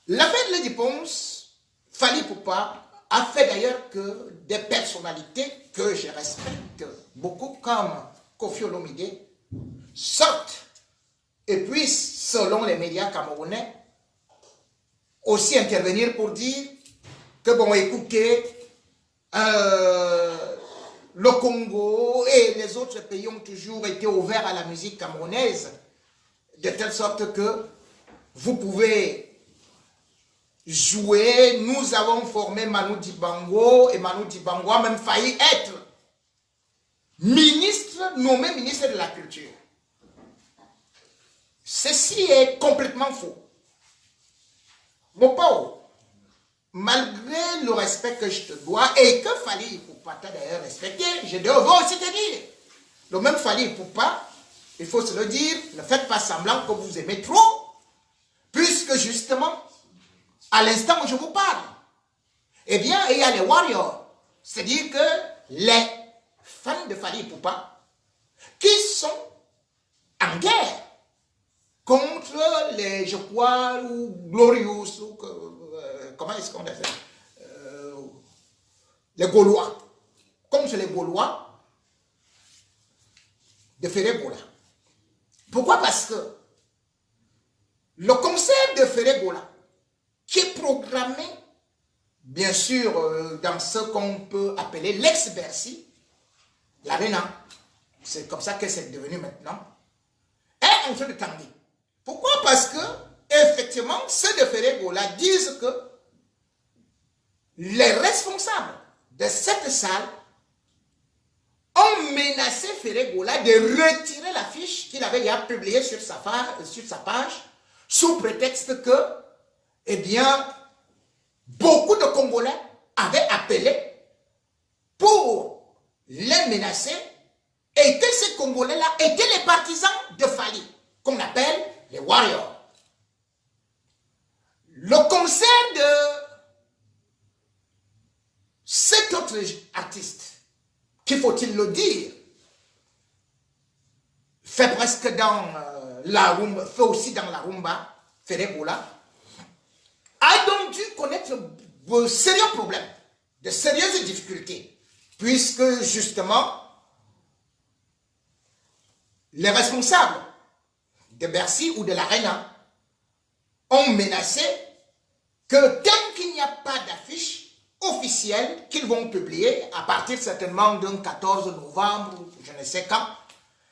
L'affaire de Lady-Ponce, Fally Ipupa, a fait d'ailleurs que des personnalités que je respecte beaucoup, comme Koffi Olomide, sortent et puissent, selon les médias camerounais, aussi intervenir pour dire que, bon, écoutez, le Congo et les autres pays ont toujours été ouverts à la musique camerounaise, de telle sorte que vous pouvez jouer. Nous avons formé Manu Dibango et Manu Dibango a même failli être nommé ministre de la Culture. Ceci est complètement faux. Mon pauvre, malgré le respect que je te dois et que Fally Ipupa t'a d'ailleurs respecté, je dois aussi te dire, le même Fally Ipupa, il faut se le dire, ne faites pas semblant que vous aimez trop, puisque justement, à l'instant où je vous parle, eh bien, il y a les warriors, c'est-à-dire que les fans de Fally Ipupa qui sont en guerre contre les, je crois, ou Glorious, ou comment est-ce qu'on appelle les Gaulois, contre les Gaulois de Ferré-Gola. Pourquoi? Parce que le concert de Ferré-Gola, qui est programmé, bien sûr, dans ce qu'on peut appeler l'ex-Bercy, l'Arena, c'est comme ça que c'est devenu maintenant, est en train de tanguer. Pourquoi? Parce que, effectivement, ceux de Ferré-Gola disent que les responsables de cette salle ont menacé Ferré-Gola de retirer l'affiche qu'il avait déjà publiée sur sa page, sous prétexte que, eh bien, beaucoup de Congolais avaient appelé pour les menacer et que ces Congolais-là étaient les partisans de Fally, qu'on appelle les warriors. Le concert de cet autre artiste, qu'il faut-il le dire, fait presque dans la rumba, fait aussi dans la rumba, Ferré-Gola, a donc dû connaître de sérieux problèmes, de sérieuses difficultés, puisque justement, les responsables de Bercy ou de l'Arena ont menacé que tant qu'il n'y a pas d'affiche officielle qu'ils vont publier, à partir certainement d'un 14 novembre, je ne sais quand,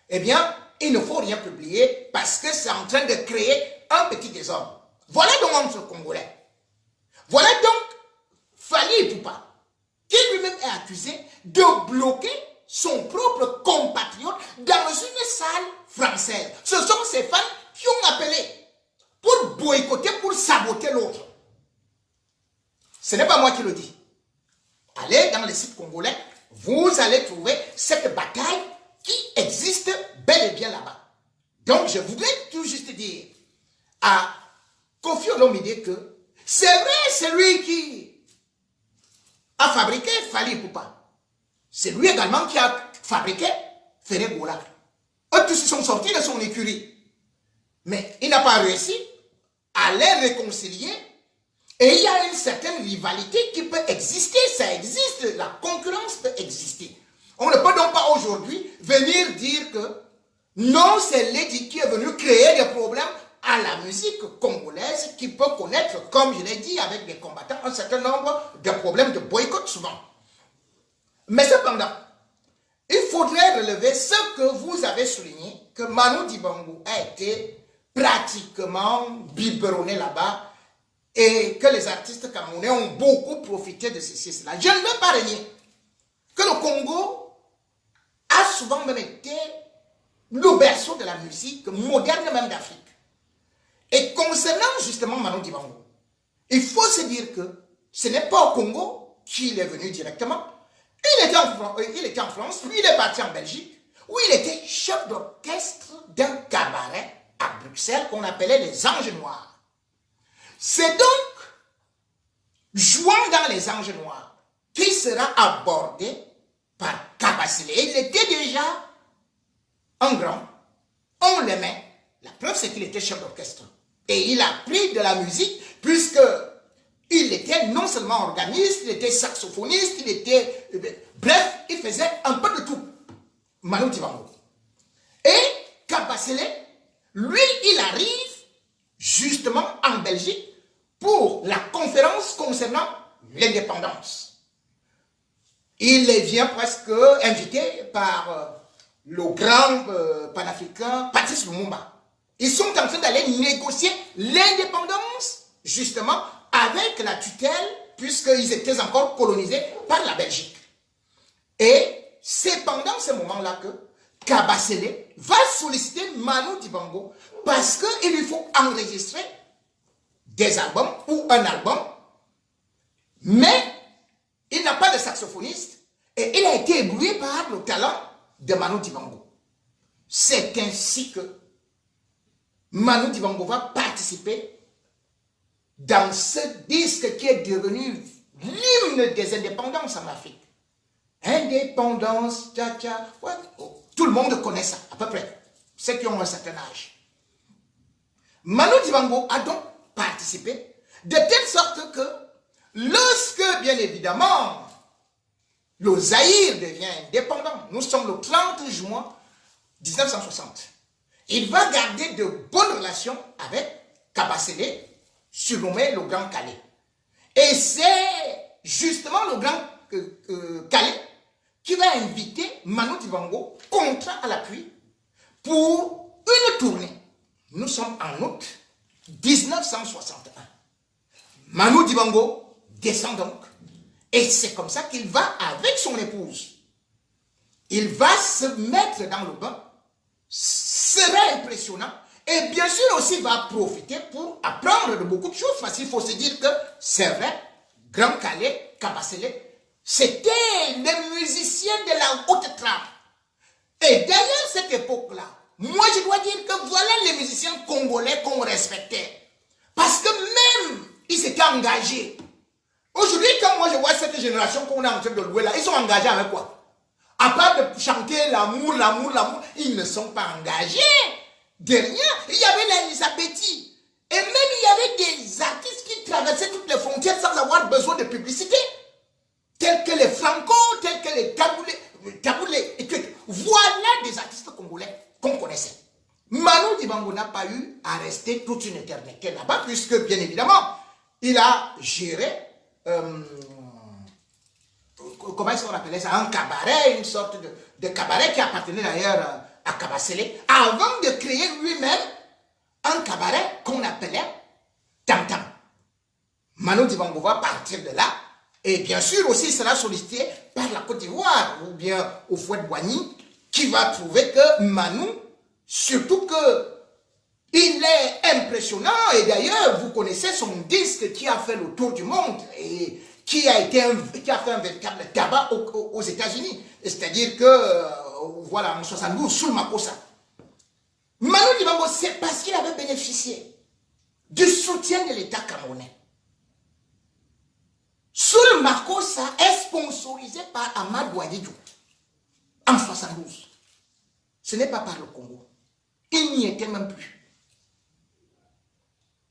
eh bien, il ne faut rien publier parce que c'est en train de créer un petit désordre. Voilà donc entre Congolais. Voilà donc Fally Ipupa, qui lui-même est accusé de bloquer son propre compatriote dans une salle française. Ce sont ces fans qui ont appelé pour boycotter, pour saboter l'autre. Ce n'est pas moi qui le dis. Allez dans les sites congolais, vous allez trouver cette bataille qui existe bel et bien là-bas. Donc je voudrais tout juste dire à Koffi Olomide que c'est vrai, c'est lui qui a fabriqué Fally Ipupa. C'est lui également qui a fabriqué Ferré-Gola. Eux tous sont sortis de son écurie. Mais il n'a pas réussi à les réconcilier. Et il y a une certaine rivalité qui peut exister. Ça existe. La concurrence peut exister. On ne peut donc pas aujourd'hui venir dire que non, c'est Lady qui est venu créer des problèmes à la musique congolaise qui peut connaître, comme je l'ai dit, avec des combattants, un certain nombre de problèmes de boycott souvent. Mais cependant, il faudrait relever ce que vous avez souligné, que Manu Dibango a été pratiquement biberonné là-bas et que les artistes camerounais ont beaucoup profité de ceci et cela. Je ne veux pas renier que le Congo a souvent même été le berceau de la musique moderne même d'Afrique. Et concernant justement Manu Dibango, il faut se dire que ce n'est pas au Congo qu'il est venu directement. Il était en France, puis il est parti en Belgique, où il était chef d'orchestre d'un cabaret à Bruxelles qu'on appelait les Anges Noirs. C'est donc jouant dans les Anges Noirs qui sera abordé par Kabasile. Il était déjà un grand, on l'aimait. La preuve c'est qu'il était chef d'orchestre. Et il a pris de la musique, puisque seulement organiste, il était saxophoniste, il était... bref, il faisait un peu de tout. Manu Dibango. Et Kabasele, lui, il arrive justement en Belgique pour la conférence concernant l'indépendance. Il vient presque invité par le grand panafricain Patrice Lumumba. Ils sont en train d'aller négocier l'indépendance, justement, avec la tutelle, puisqu'ils étaient encore colonisés par la Belgique. Et c'est pendant ce moment-là que Kabasele va solliciter Manu Dibango parce qu'il lui faut enregistrer des albums ou un album, mais il n'a pas de saxophoniste et il a été ébloui par le talent de Manu Dibango. C'est ainsi que Manu Dibango va participer dans ce disque qui est devenu l'hymne des indépendances en Afrique. Indépendance, tcha-tcha, tout le monde connaît ça, à peu près, ceux qui ont un certain âge. Manu Dibango a donc participé de telle sorte que lorsque, bien évidemment, le Zaïre devient indépendant, nous sommes le 30 juin 1960, il va garder de bonnes relations avec Kabasele, surnommé le Grand Calais. Et c'est justement le Grand Calais qui va inviter Manu Dibango, contrat à l'appui, pour une tournée. Nous sommes en août 1961. Manu Dibango descend donc, et c'est comme ça qu'il va avec son épouse. Il va se mettre dans le bain, sera impressionnant, et bien sûr aussi va profiter pour apprendre de beaucoup de choses, parce qu'il faut se dire que c'est vrai, Grand Calais, Kabasele, c'était les musiciens de la haute trame. Et derrière cette époque-là, moi je dois dire que voilà les musiciens congolais qu'on respectait. Parce que même ils s'étaient engagés. Aujourd'hui, quand moi je vois cette génération qu'on est en train de louer là, ils sont engagés avec quoi? À part de chanter l'amour, l'amour, l'amour, ils ne sont pas engagés. Derrière, il y avait la Elisabethie. Et même il y avait des artistes qui traversaient toutes les frontières sans avoir besoin de publicité. Tels que les Franco, tels que les Taboulé, et que voilà des artistes congolais qu'on connaissait. Manu Dibango n'a pas eu à rester toute une éternité là-bas, puisque bien évidemment, il a géré, comment est-ce qu'on appelait ça, un cabaret, une sorte de cabaret qui appartenait d'ailleurs à Kabasele, avant de créer lui-même un cabaret qu'on appelait Tam Tam. Manu Dibango va partir de là. Et bien sûr aussi, il sera sollicité par la Côte d'Ivoire ou bien au Fouet-Boigny qui va trouver que Manu, surtout que il est impressionnant et d'ailleurs, vous connaissez son disque qui a fait le tour du monde et qui a fait un véritable tabac aux États-Unis. C'est-à-dire que, voilà, en 72, sous le Makossa. Manu Dibango, c'est parce qu'il avait bénéficié du soutien de l'État camerounais. Soul Makossa est sponsorisé par Amadou Adidou en 72. Ce n'est pas par le Congo. Il n'y était même plus.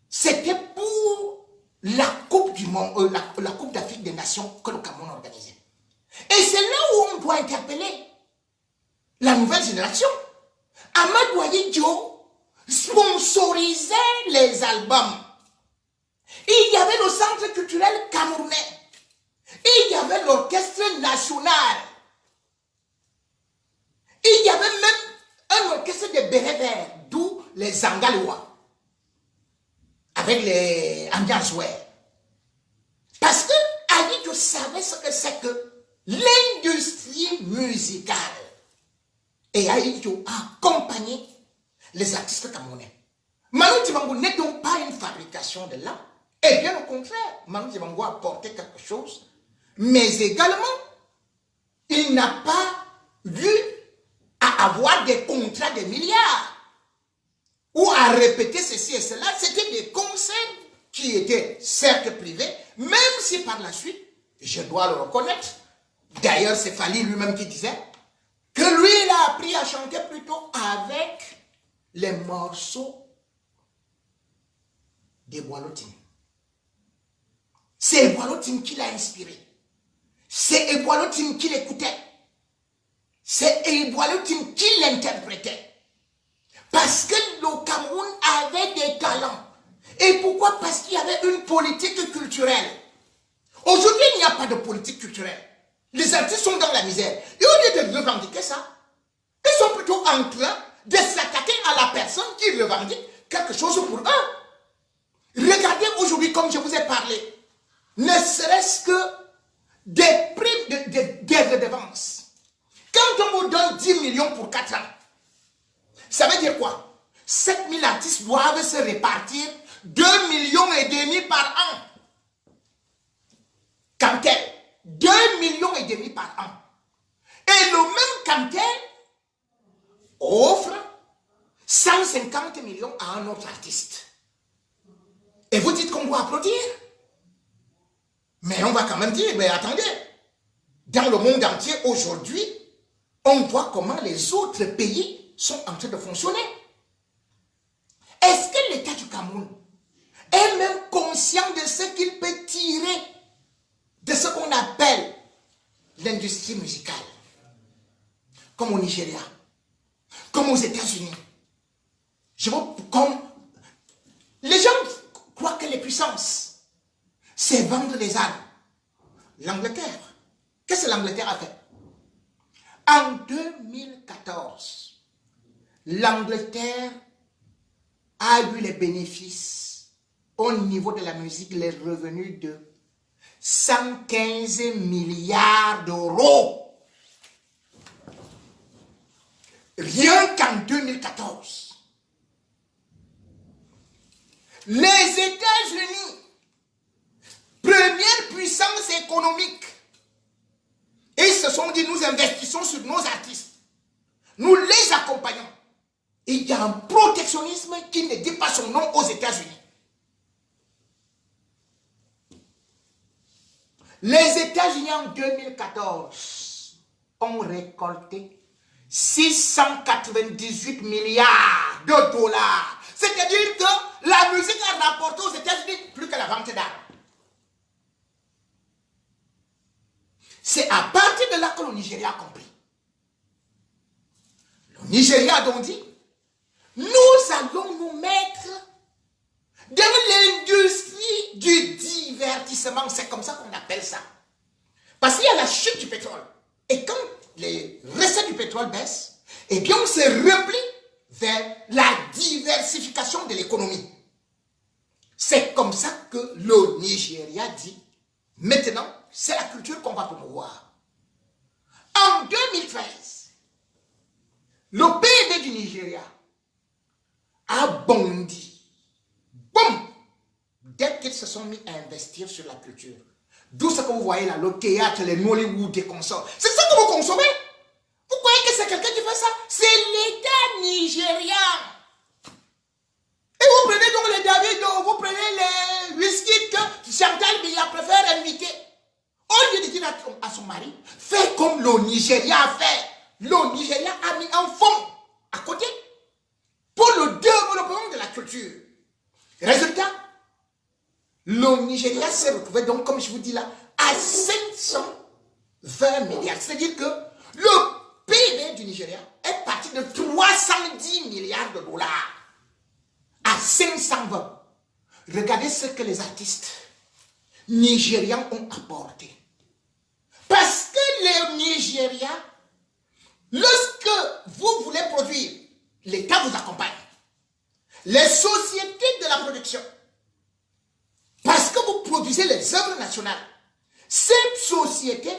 C'était pour la Coupe du Monde, la Coupe d'Afrique des Nations que le Cameroun organisait. Et c'est là où on doit interpeller la nouvelle génération. Amadou Adidou sponsorisait les albums. Il y avait le centre culturel camerounais. Il y avait l'orchestre national. Il y avait même un orchestre de bérets verts, d'où les Angalois, avec les Ambiansouers. Parce que Adidou savait ce que c'est que l'industrie musicale. Et Adidou a accompagné les artistes camerounais. Manu Dibango n'est donc pas une fabrication de l'art. Et bien au contraire, Manu Dibango a apporté quelque chose. Mais également, il n'a pas eu à avoir des contrats de milliards ou à répéter ceci et cela. C'était des concerts qui étaient certes privés, même si par la suite, je dois le reconnaître, d'ailleurs c'est Fali lui-même qui disait que lui il a appris à chanter plutôt avec les morceaux des Boilotines. C'est Eboalotim qui l'a inspiré. C'est Eboalotim qui l'écoutait. C'est Eboalotim qui l'interprétait. Parce que le Cameroun avait des talents. Et pourquoi? Parce qu'il y avait une politique culturelle. Aujourd'hui, il n'y a pas de politique culturelle. Les artistes sont dans la misère. Et au lieu de revendiquer ça, ils sont plutôt en train de s'attaquer à la personne qui revendique quelque chose pour eux. Regardez aujourd'hui, comme je vous ai parlé, ne serait-ce que des primes, des redevances. Quand on vous donne 10 millions pour 4 ans, ça veut dire quoi? 7 000 artistes doivent se répartir 2,5 millions par an. Cantel, 2,5 millions par an. Et le même Cantel offre 150 millions à un autre artiste. Et vous dites qu'on doit applaudir? Mais on va quand même dire, mais attendez, dans le monde entier aujourd'hui, on voit comment les autres pays sont en train de fonctionner. Est-ce que l'État du Cameroun est même conscient de ce qu'il peut tirer de ce qu'on appelle l'industrie musicale? Comme au Nigeria, comme aux États-Unis. Les gens croient que les puissances, c'est vendre les armes. L'Angleterre, qu'est-ce que l'Angleterre a fait? En 2014, l'Angleterre a eu les bénéfices au niveau de la musique, les revenus de 115 milliards d'euros. Rien qu'en 2014. Les États-Unis, première puissance économique, et ils se sont dit, nous investissons sur nos artistes. Nous les accompagnons. Et il y a un protectionnisme qui ne dit pas son nom aux États-Unis. Les États-Unis en 2014 ont récolté 698 milliards de dollars. C'est-à-dire que la musique a rapporté aux États-Unis plus que la vente d'armes. C'est à partir de là que le Nigeria a compris. Le Nigeria a donc dit, nous allons nous mettre dans l'industrie du divertissement. C'est comme ça qu'on appelle ça. Parce qu'il y a la chute du pétrole. Et quand les recettes du pétrole baissent, eh bien on se replie vers la diversification de l'économie. C'est comme ça que le Nigeria dit, maintenant, c'est la culture qu'on va promouvoir. En 2013, le PIB du Nigeria a bondi. Boum! Dès qu'ils se sont mis à investir sur la culture. D'où ce que vous voyez là, le théâtre, les Nollywood et consorts. C'est ça que vous consommez? Vous croyez que c'est quelqu'un qui fait ça? C'est l'État nigérian. Et vous prenez donc les Davido, vous prenez les whisky que Chantal Biya préfère inviter. Au lieu de dire à son mari, fais comme le Nigeria a fait. Le Nigeria a mis un fonds à côté pour le développement de la culture. Résultat, le Nigeria s'est retrouvé donc, comme je vous dis là, à 520 milliards. C'est-à-dire que le PIB du Nigeria est parti de 310 milliards de dollars à 520. Regardez ce que les artistes nigérians ont apporté. Parce que le Nigeria, lorsque vous voulez produire, l'État vous accompagne. Les sociétés de la production, parce que vous produisez les œuvres nationales, cette société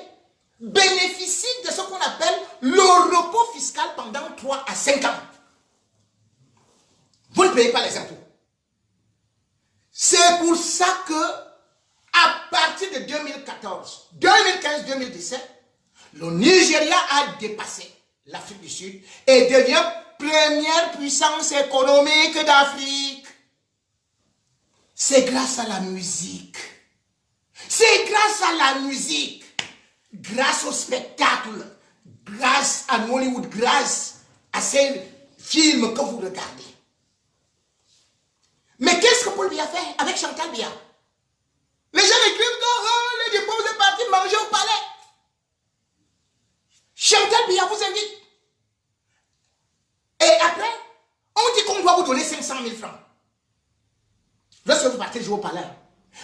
bénéficie de ce qu'on appelle le repos fiscal pendant 3 à 5 ans. Vous ne payez pas les impôts. C'est pour ça que, à partir de 2014, 2015-2017, le Nigeria a dépassé l'Afrique du Sud et devient première puissance économique d'Afrique. C'est grâce à la musique. C'est grâce à la musique, grâce au spectacle, grâce à Hollywood, grâce à ces films que vous regardez. Mais qu'est-ce que Paul Biya fait avec Chantal Biya? Les gens écrivent 200 000 francs. Lorsque vous partez jouer au palais,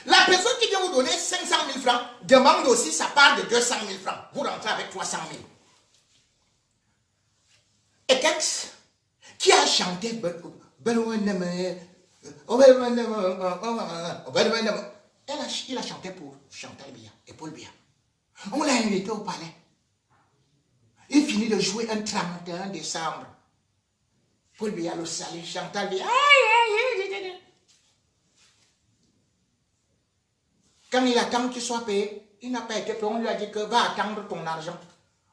la personne qui vient vous donner 500 000 francs demande aussi sa part de 200 000 francs. Vous rentrez avec 300 000. Et Kex, qui a chanté il a chanté pour Chantal Biya et Paul Biya. On l'a invité au palais. Il finit de jouer un 31 décembre. Paul Biya le salue, Chantal Biya. Quand il attend qu'il soit payé, il n'a pas été payé. On lui a dit que va attendre ton argent.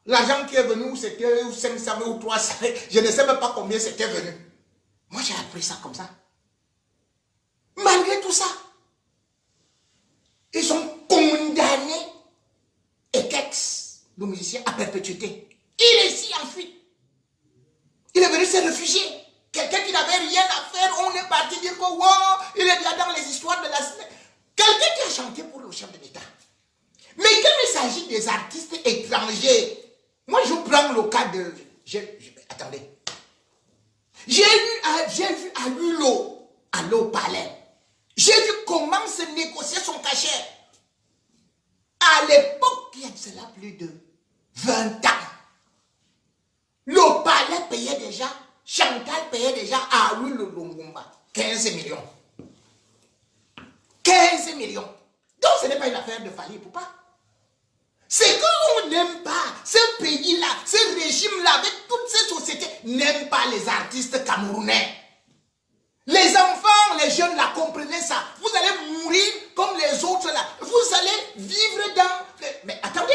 L'argent qui est venu, c'était 500 000 ou 300 000. Je ne sais même pas combien c'était venu. Moi, j'ai appris ça comme ça. Malgré tout ça, ils ont condamné Ekex, le musicien, à perpétuité. Il est ici en fuite. Il est venu se réfugier. Quelqu'un qui n'avait rien à faire, on est parti dire que wow, il est là dans les histoires de la semaine. Quelqu'un qui a chanté pour le chef de l'État. Mais quand il s'agit des artistes étrangers, moi je prends le cas de... attendez. J'ai vu à Lulo, à l'eau palais. J'ai vu comment se négocier son cachet. À l'époque, il y a de cela plus de 20 ans. Le palais payait déjà, Chantal payait déjà à Lulo Longomba 15 millions. 15 millions. Donc ce n'est pas une affaire de Fally Ipupa. C'est qu'on n'aime pas ce pays-là, ce régime-là, avec toutes ces sociétés, n'aiment pas les artistes camerounais. Les enfants, les jeunes, là, comprenez ça. Vous allez mourir comme les autres, là. Vous allez vivre dans... Mais attendez.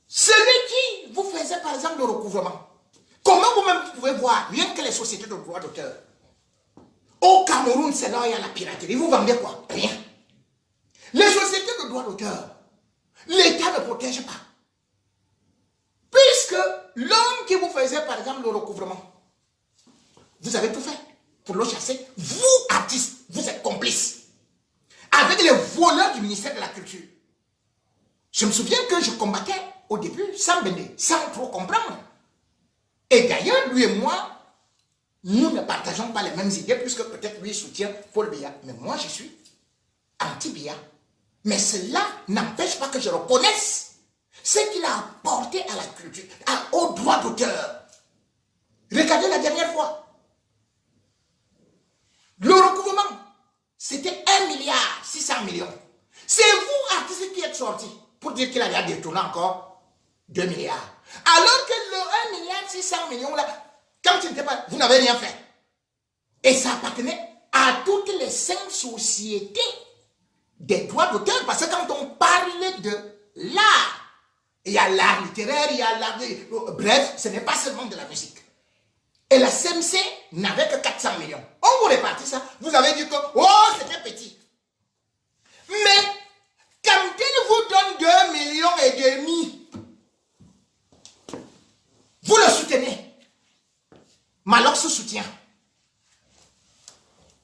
Celui qui vous faisait, par exemple, le recouvrement, comment vous-même pouvez voir, rien que les sociétés de droit d'auteur, au Cameroun, c'est là où il y a la piraterie. Vous vendez quoi? Rien. Les sociétés de droit d'auteur, l'État ne protège pas. Puisque l'homme qui vous faisait, par exemple, le recouvrement, vous avez tout fait pour le chasser. Vous, artistes, vous êtes complices. Avec les voleurs du ministère de la Culture. Je me souviens que je combattais au début sans baigner, sans trop comprendre. Et d'ailleurs, lui et moi, nous ne partageons pas les mêmes idées, puisque peut-être lui soutient Paul Biya. Mais moi, je suis anti-Biya. Mais cela n'empêche pas que je reconnaisse ce qu'il a apporté à la culture, au droit d'auteur. Regardez la dernière fois. Le recouvrement, c'était 1,6 milliard. C'est vous, artistes, qui êtes sortis pour dire qu'il allait détourner encore 2 milliards. Alors que le 1,6 milliard là, quand il n'était pas, vous n'avez rien fait. Et ça appartenait à toutes les 5 sociétés des droits d'auteur. Parce que quand on parle de l'art, il y a l'art littéraire, il y a l'art... Bref, ce n'est pas seulement de la musique. Et la CMC n'avait que 400 millions. On vous répartit ça. Vous avez dit que, oh, c'était petit. Mais, quand il vous donne 2,5 millions, vous le soutenez. Malox soutient.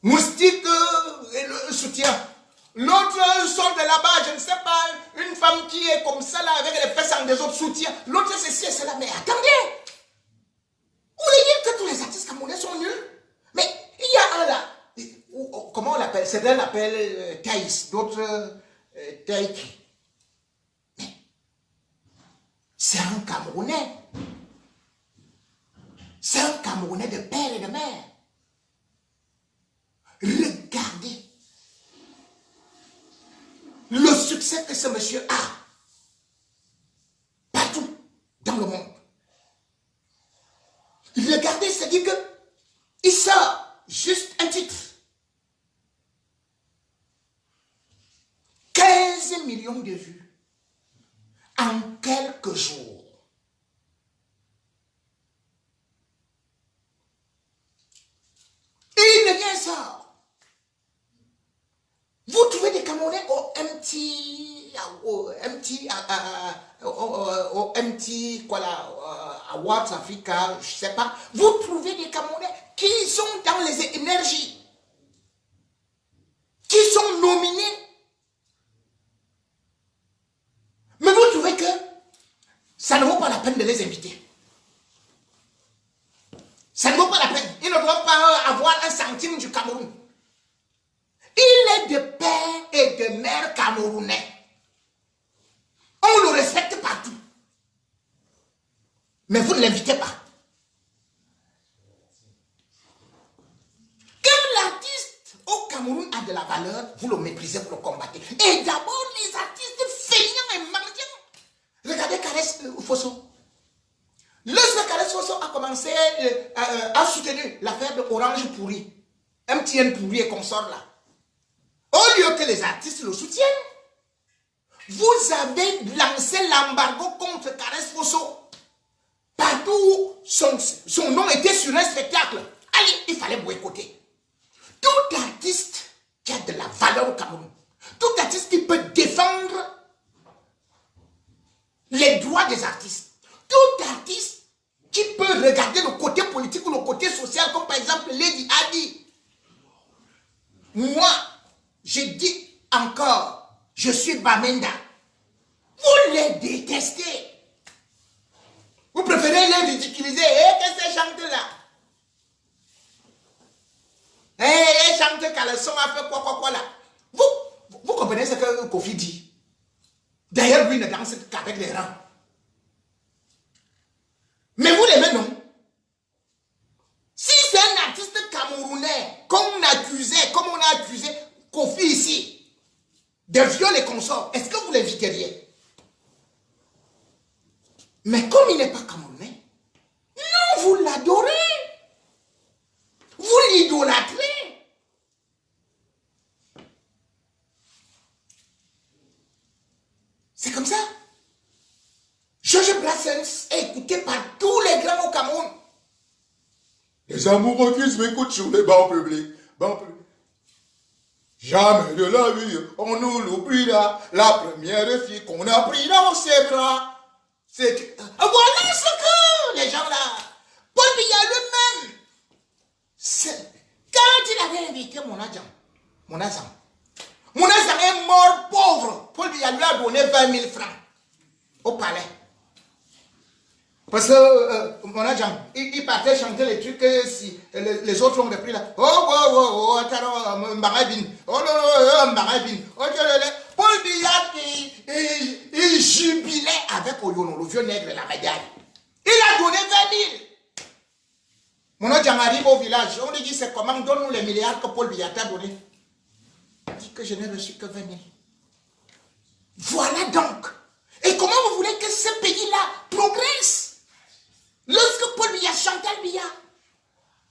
Moustique le soutient. L'autre sort de là-bas, je ne sais pas, une femme qui est comme ça, là, avec les fesses en des autres soutient. L'autre, c'est cela. Mais attendez! Vous voulez dire que tous les artistes camerounais sont nuls? Mais il y a un là, comment on l'appelle? Certains l'appellent Thaïs, d'autres Taïki. Mais c'est un Camerounais. C'est un Camerounais de père et de mère. Regardez le succès que ce monsieur a partout dans le monde. Regardez, c'est-à-dire qu'il sort juste un titre. 15 millions de vues en quelques jours. Et il ne vient sort. Vous trouvez des Camerounais au MT, quoi là, Awards Africa, je sais pas. Vous trouvez des Camerounais qui sont dans les énergies, qui sont nominés. Mais vous trouvez que ça ne vaut pas la peine de les inviter. Ça ne vaut pas la des maires camerounais. On le respecte partout. Mais vous ne l'invitez pas. Quand l'artiste au Cameroun a de la valeur, vous le méprisez, vous le combattez. Et d'abord, les artistes feignants et mendiants. Regardez Caresse Fosso. Lorsque Caresse Fosso a commencé à soutenir l'affaire de Orange pourri, MTN pourri et consorts là, au lieu que les artistes le soutiennent, vous avez lancé l'embargo contre Caresse Fosso. Partout où son nom était sur un spectacle, allez, il fallait boycotter. Tout artiste qui a de la valeur au Cameroun, tout artiste qui peut défendre les droits des artistes, tout artiste qui peut regarder le côté politique ou le côté social, comme par exemple Lady Adi. Moi, je dis encore, je suis Bamenda. Vous les détestez. Vous préférez les ridiculiser. Qu'est-ce que chante là? Chante quand le son a fait quoi là. Vous comprenez ce que Kofi dit? D'ailleurs, lui ne danse qu'avec les rangs. Mais vous l'aimez, non? Si c'est un artiste camerounais, comme on a accusé Kofi ici, de viol et consorts, est-ce que vous l'inviteriez? Mais comme il n'est pas camerounais, non, vous l'adorez. Vous l'idolâtrez. C'est comme ça. Georges Brassens est écouté par tous les grands au Cameroun. Les amoureux qui se m'écoutent sur les bancs publics. Jamais de la vie, on nous l'oubliera. La première fille qu'on a pris dans ses bras. Voilà ce que les gens là. Paul Biya lui-même. Quand il avait invité mon agent est mort pauvre. Paul Biya lui a donné 20 000 francs au palais. Parce que mon agent, il partait chanter les trucs que si les autres ont repris là. Paul Biya, il jubilait avec Oyono, le vieux nègre, la médaille. Il a donné 20 000. Mon agent arrive au village, on lui dit c'est comment, donne-nous les milliards que Paul Biya t'a donné. Il dit que je n'ai reçu que 20 000. Voilà donc. Et comment vous voulez que ce pays-là progresse? Lorsque Paul Biya, Chantal Biya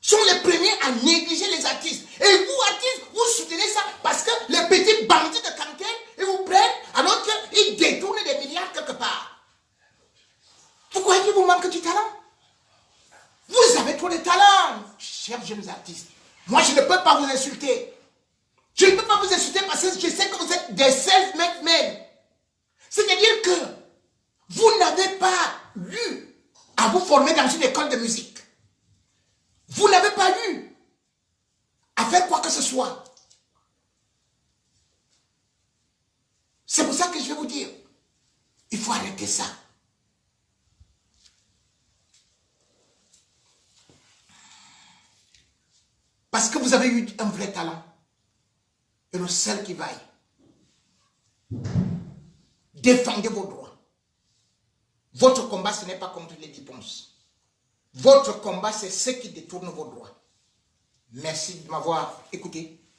sont les premiers à négliger les artistes. Et vous, artistes, vous soutenez ça parce que les petits bandits de Kanken, ils vous prennent alors qu'ils détournent des milliards quelque part. Vous croyez qu'il vous manque du talent? Vous avez trop de talent, chers jeunes artistes. Moi, je ne peux pas vous insulter. Je ne peux pas vous insulter parce que je sais que vous êtes des self-made men. C'est-à-dire que vous n'avez pas eu à vous former dans une école de musique. Vous n'avez pas eu à faire quoi que ce soit. C'est pour ça que je vais vous dire, il faut arrêter ça. Parce que vous avez eu un vrai talent. Et le seul qui vaille. Défendez vos droits. Votre combat, ce n'est pas contre les dépenses. Votre combat, c'est ceux qui détournent vos droits. Merci de m'avoir écouté.